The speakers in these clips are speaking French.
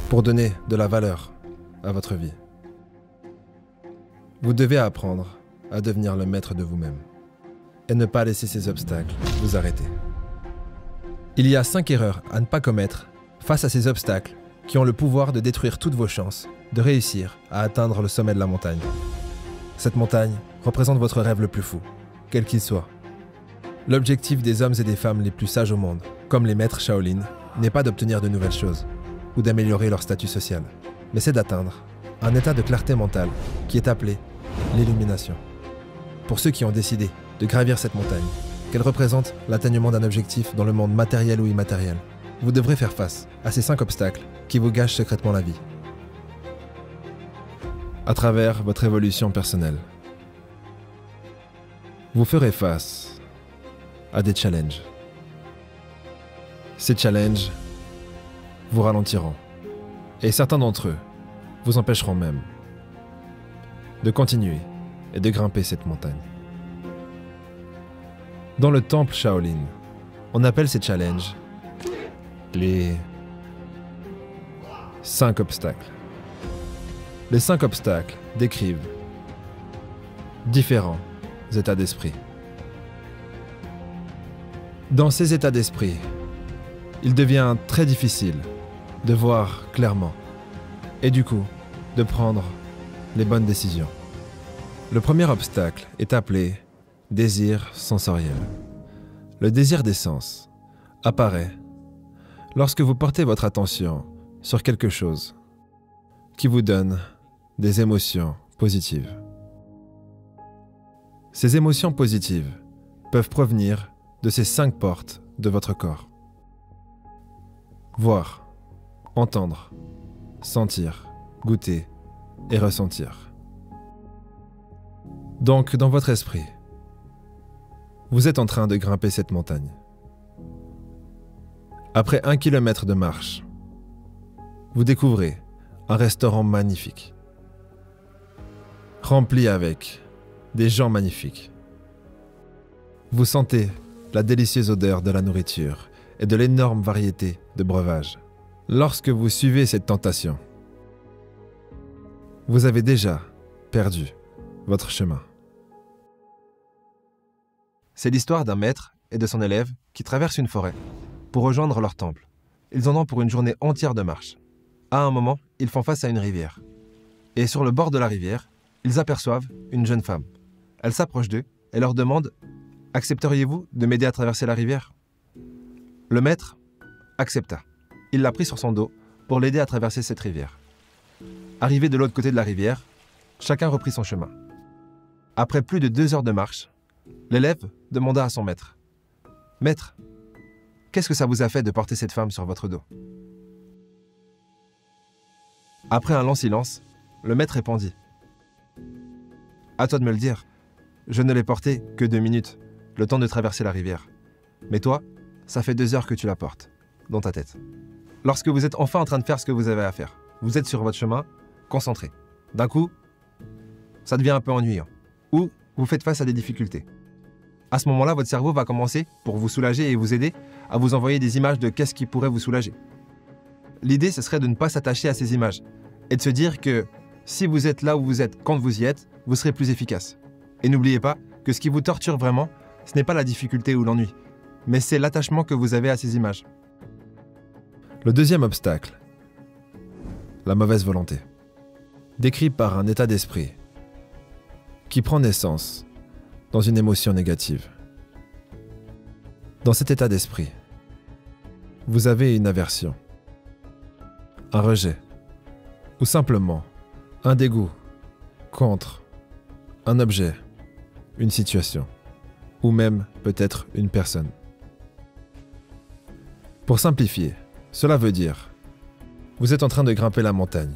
pour donner de la valeur à votre vie. Vous devez apprendre à devenir le maître de vous-même et ne pas laisser ces obstacles vous arrêter. Il y a 5 erreurs à ne pas commettre face à ces obstacles qui ont le pouvoir de détruire toutes vos chances de réussir à atteindre le sommet de la montagne. Cette montagne représente votre rêve le plus fou, quel qu'il soit. L'objectif des hommes et des femmes les plus sages au monde, comme les maîtres Shaolin, n'est pas d'obtenir de nouvelles choses ou d'améliorer leur statut social, mais c'est d'atteindre un état de clarté mentale qui est appelé l'illumination. Pour ceux qui ont décidé de gravir cette montagne, qu'elle représente l'atteignement d'un objectif dans le monde matériel ou immatériel, vous devrez faire face à ces 5 obstacles qui vous gâchent secrètement la vie. À travers votre évolution personnelle, vous ferez face à des challenges. Ces challenges vous ralentiront et certains d'entre eux vous empêcheront même de continuer et de grimper cette montagne. Dans le temple Shaolin, on appelle ces challenges les 5 obstacles. Les 5 obstacles décrivent différents états d'esprit. Dans ces états d'esprit, il devient très difficile de voir clairement et du coup de prendre les bonnes décisions. Le premier obstacle est appelé désir sensoriel. Le désir des sens apparaît lorsque vous portez votre attention sur quelque chose qui vous donne des émotions positives. Ces émotions positives peuvent provenir de ces 5 portes de votre corps. Voir, entendre, sentir, goûter et ressentir. Donc, dans votre esprit, vous êtes en train de grimper cette montagne. Après 1 kilomètre de marche, vous découvrez un restaurant magnifique, rempli avec des gens magnifiques. Vous sentez la délicieuse odeur de la nourriture et de l'énorme variété de breuvages. Lorsque vous suivez cette tentation, vous avez déjà perdu votre chemin. C'est l'histoire d'un maître et de son élève qui traversent une forêt pour rejoindre leur temple. Ils en ont pour une journée entière de marche. À un moment, ils font face à une rivière. Et sur le bord de la rivière, ils aperçoivent une jeune femme. Elle s'approche d'eux et leur demande « Accepteriez-vous de m'aider à traverser la rivière ?» Le maître accepta. Il l'a pris sur son dos pour l'aider à traverser cette rivière. Arrivé de l'autre côté de la rivière, chacun reprit son chemin. Après plus de 2 heures de marche, l'élève demanda à son maître « Maître, qu'est-ce que ça vous a fait de porter cette femme sur votre dos ?» Après un long silence, le maître répondit « À toi de me le dire, je ne l'ai portée que 2 minutes, le temps de traverser la rivière. Mais toi, ça fait 2 heures que tu la portes, dans ta tête. Lorsque vous êtes enfin en train de faire ce que vous avez à faire, vous êtes sur votre chemin, concentré. D'un coup, ça devient un peu ennuyant. Ou vous faites face à des difficultés. À ce moment-là, votre cerveau va commencer, pour vous soulager et vous aider, à vous envoyer des images de qu'est-ce qui pourrait vous soulager. L'idée, ce serait de ne pas s'attacher à ces images et de se dire que si vous êtes là où vous êtes quand vous y êtes, vous serez plus efficace. Et n'oubliez pas que ce qui vous torture vraiment, ce n'est pas la difficulté ou l'ennui, mais c'est l'attachement que vous avez à ces images. Le deuxième obstacle, la mauvaise volonté, décrit par un état d'esprit qui prend naissance dans une émotion négative. Dans cet état d'esprit, vous avez une aversion, un rejet, ou simplement un dégoût contre un objet, une situation, ou même peut-être une personne. Pour simplifier, cela veut dire, vous êtes en train de grimper la montagne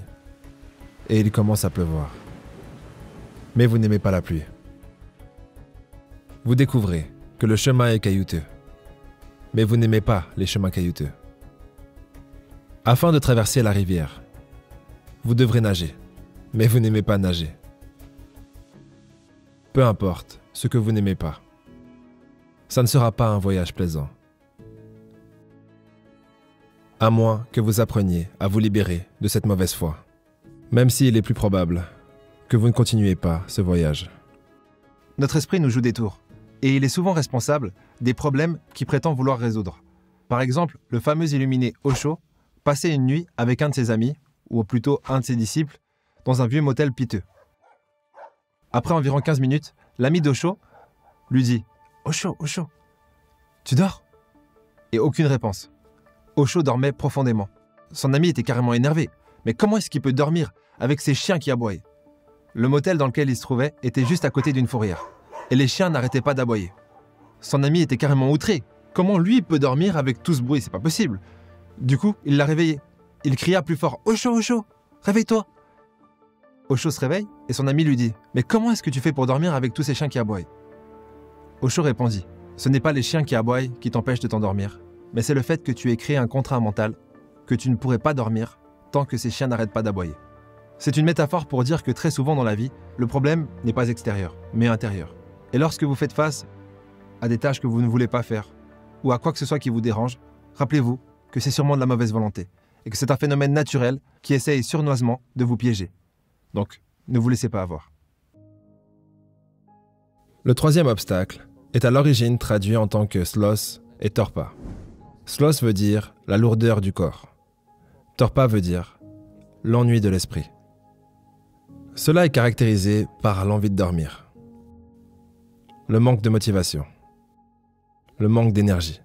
et il commence à pleuvoir. Mais vous n'aimez pas la pluie. Vous découvrez que le chemin est caillouteux, mais vous n'aimez pas les chemins caillouteux. Afin de traverser la rivière, vous devrez nager, mais vous n'aimez pas nager. Peu importe ce que vous n'aimez pas, ça ne sera pas un voyage plaisant. à moins que vous appreniez à vous libérer de cette mauvaise foi, même s'il est plus probable que vous ne continuez pas ce voyage. Notre esprit nous joue des tours, et il est souvent responsable des problèmes qu'il prétend vouloir résoudre. Par exemple, le fameux illuminé Osho passait une nuit avec un de ses amis, ou plutôt un de ses disciples, dans un vieux motel piteux. Après environ 15 minutes, l'ami d'Osho lui dit « Osho, Osho, tu dors ?» Et aucune réponse. Osho dormait profondément. Son ami était carrément énervé. Mais comment est-ce qu'il peut dormir avec ces chiens qui aboyaient? Le motel dans lequel il se trouvait était juste à côté d'une fourrière. Et les chiens n'arrêtaient pas d'aboyer. Son ami était carrément outré. Comment lui peut dormir avec tout ce bruit? C'est pas possible. Du coup, il l'a réveillé. Il cria plus fort « Osho, Osho, réveille-toi !» Osho se réveille et son ami lui dit « Mais comment est-ce que tu fais pour dormir avec tous ces chiens qui aboient ?» Osho répondit « Ce n'est pas les chiens qui aboient qui t'empêchent de t'endormir, mais c'est le fait que tu aies créé un contrat mental que tu ne pourrais pas dormir tant que ces chiens n'arrêtent pas d'aboyer. » C'est une métaphore pour dire que très souvent dans la vie, le problème n'est pas extérieur, mais intérieur. Et lorsque vous faites face à des tâches que vous ne voulez pas faire, ou à quoi que ce soit qui vous dérange, rappelez-vous que c'est sûrement de la mauvaise volonté, et que c'est un phénomène naturel qui essaye sournoisement de vous piéger. Donc, ne vous laissez pas avoir. Le troisième obstacle est à l'origine traduit en tant que sloth et torpa. Sloth veut dire la lourdeur du corps. Torpa veut dire l'ennui de l'esprit. Cela est caractérisé par l'envie de dormir, le manque de motivation, le manque d'énergie.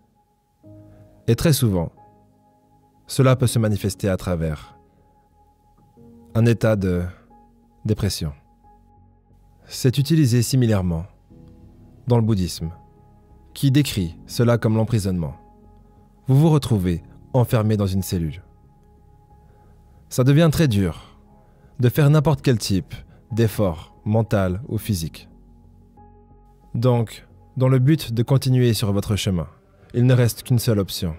Et très souvent, cela peut se manifester à travers un état de dépression. C'est utilisé similairement dans le bouddhisme, qui décrit cela comme l'emprisonnement. Vous vous retrouvez enfermé dans une cellule. Ça devient très dur de faire n'importe quel type d'effort mental ou physique. Donc, dans le but de continuer sur votre chemin, il ne reste qu'une seule option.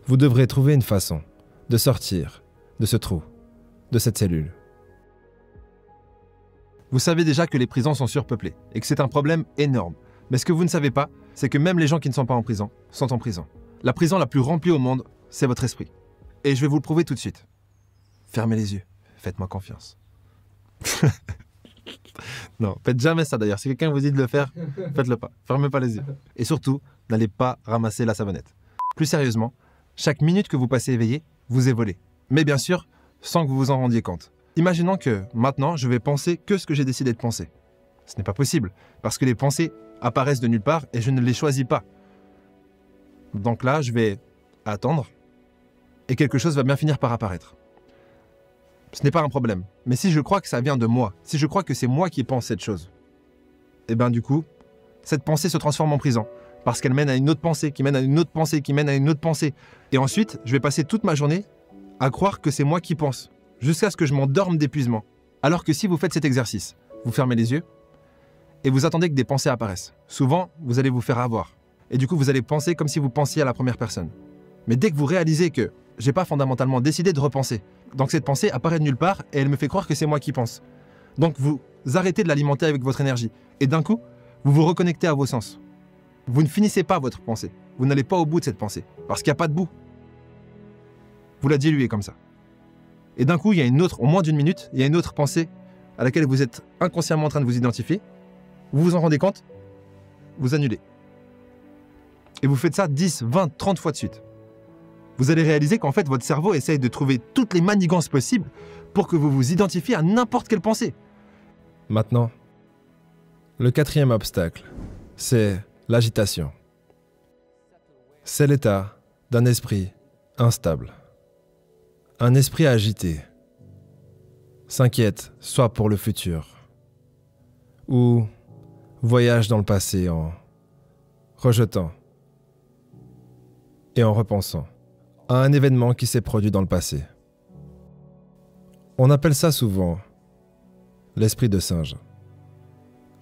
Vous devrez trouver une façon de sortir de ce trou, de cette cellule. Vous savez déjà que les prisons sont surpeuplées et que c'est un problème énorme. Mais ce que vous ne savez pas, c'est que même les gens qui ne sont pas en prison sont en prison. La prison la plus remplie au monde, c'est votre esprit. Et je vais vous le prouver tout de suite. Fermez les yeux, faites-moi confiance. Non, faites jamais ça d'ailleurs. Si quelqu'un vous dit de le faire, faites-le pas. Fermez pas les yeux. Et surtout, n'allez pas ramasser la savonnette. Plus sérieusement, chaque minute que vous passez éveillé, vous est volée. Mais bien sûr, sans que vous vous en rendiez compte. Imaginons que, maintenant, je vais penser que ce que j'ai décidé de penser. Ce n'est pas possible, parce que les pensées apparaissent de nulle part et je ne les choisis pas. Donc là, je vais attendre et quelque chose va bien finir par apparaître. Ce n'est pas un problème. Mais si je crois que ça vient de moi, si je crois que c'est moi qui pense cette chose, et bien du coup, cette pensée se transforme en prison. Parce qu'elle mène à une autre pensée, qui mène à une autre pensée, qui mène à une autre pensée. Et ensuite, je vais passer toute ma journée à croire que c'est moi qui pense, jusqu'à ce que je m'endorme d'épuisement. Alors que si vous faites cet exercice, vous fermez les yeux et vous attendez que des pensées apparaissent. Souvent, vous allez vous faire avoir. Et du coup, vous allez penser comme si vous pensiez à la première personne. Mais dès que vous réalisez que j'ai pas fondamentalement décidé de repenser, donc cette pensée apparaît de nulle part et elle me fait croire que c'est moi qui pense. Donc vous arrêtez de l'alimenter avec votre énergie. Et d'un coup, vous vous reconnectez à vos sens. Vous ne finissez pas votre pensée. Vous n'allez pas au bout de cette pensée. Parce qu'il n'y a pas de bout. Vous la diluez comme ça. Et d'un coup, il y a une autre, en moins d'une minute, il y a une autre pensée à laquelle vous êtes inconsciemment en train de vous identifier. Vous vous en rendez compte, vous annulez. Et vous faites ça 10, 20, 30 fois de suite. Vous allez réaliser qu'en fait, votre cerveau essaye de trouver toutes les manigances possibles pour que vous vous identifiez à n'importe quelle pensée. Maintenant, le quatrième obstacle, c'est l'agitation. C'est l'état d'un esprit instable. Un esprit agité s'inquiète soit pour le futur ou voyage dans le passé en rejetant et en repensant à un événement qui s'est produit dans le passé. On appelle ça souvent l'esprit de singe.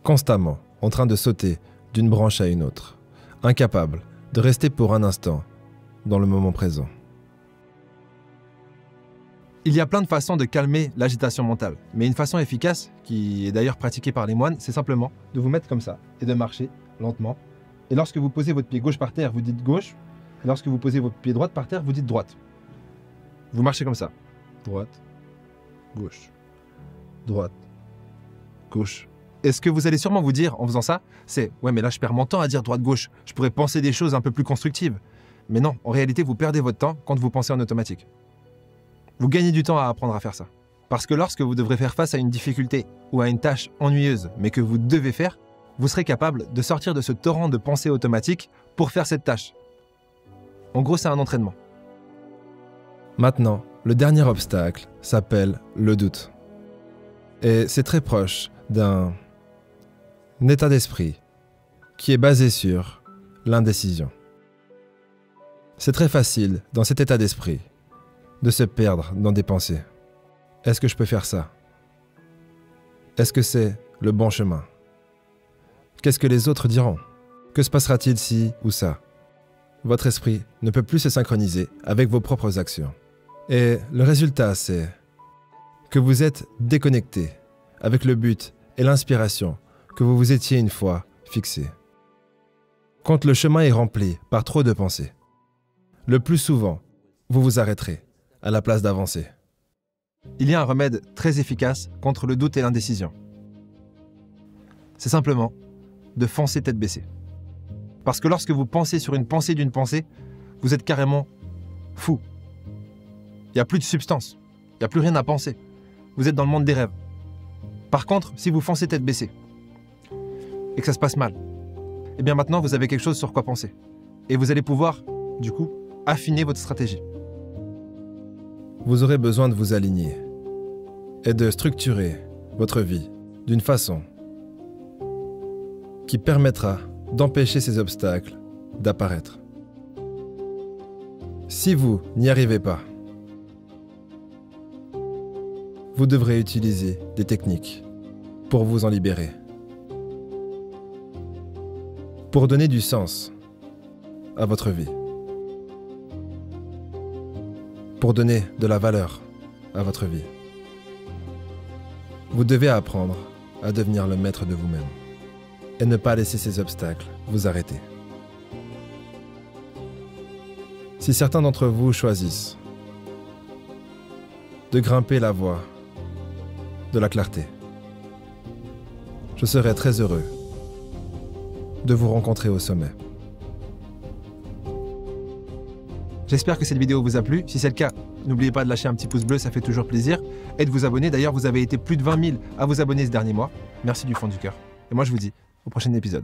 Constamment en train de sauter d'une branche à une autre, incapable de rester pour un instant dans le moment présent. Il y a plein de façons de calmer l'agitation mentale, mais une façon efficace, qui est d'ailleurs pratiquée par les moines, c'est simplement de vous mettre comme ça et de marcher lentement. Et lorsque vous posez votre pied gauche par terre, vous dites gauche, Lorsque vous posez vos pieds droits par terre, vous dites droite. Vous marchez comme ça. Droite, gauche, droite, gauche. Et ce que vous allez sûrement vous dire en faisant ça, c'est « Ouais, mais là, je perds mon temps à dire droite-gauche. Je pourrais penser des choses un peu plus constructives. » Mais non, en réalité, vous perdez votre temps quand vous pensez en automatique. Vous gagnez du temps à apprendre à faire ça. Parce que lorsque vous devrez faire face à une difficulté ou à une tâche ennuyeuse, mais que vous devez faire, vous serez capable de sortir de ce torrent de pensée automatique pour faire cette tâche. En gros, c'est un entraînement. Maintenant, le dernier obstacle s'appelle le doute. Et c'est très proche d'un état d'esprit qui est basé sur l'indécision. C'est très facile, dans cet état d'esprit, de se perdre dans des pensées. Est-ce que je peux faire ça? Est-ce que c'est le bon chemin? Qu'est-ce que les autres diront? Que se passera-t-il si ou ça? Votre esprit ne peut plus se synchroniser avec vos propres actions. Et le résultat, c'est que vous êtes déconnecté avec le but et l'inspiration que vous vous étiez une fois fixé. Quand le chemin est rempli par trop de pensées, le plus souvent, vous vous arrêterez à la place d'avancer. Il y a un remède très efficace contre le doute et l'indécision. C'est simplement de foncer tête baissée. Parce que lorsque vous pensez sur une pensée d'une pensée, vous êtes carrément fou. Il n'y a plus de substance, il n'y a plus rien à penser. Vous êtes dans le monde des rêves. Par contre, si vous foncez tête baissée et que ça se passe mal, eh bien maintenant vous avez quelque chose sur quoi penser. Et vous allez pouvoir, du coup, affiner votre stratégie. Vous aurez besoin de vous aligner et de structurer votre vie d'une façon qui permettra d'empêcher ces obstacles d'apparaître. Si vous n'y arrivez pas, vous devrez utiliser des techniques pour vous en libérer. Pour donner du sens à votre vie. Pour donner de la valeur à votre vie. Vous devez apprendre à devenir le maître de vous-même et ne pas laisser ces obstacles vous arrêter. Si certains d'entre vous choisissent de grimper la voie de la clarté, je serai très heureux de vous rencontrer au sommet. J'espère que cette vidéo vous a plu. Si c'est le cas, n'oubliez pas de lâcher un petit pouce bleu, ça fait toujours plaisir. Et de vous abonner. D'ailleurs, vous avez été plus de 20 000 à vous abonner ce dernier mois. Merci du fond du cœur. Et moi, je vous dis au prochain épisode.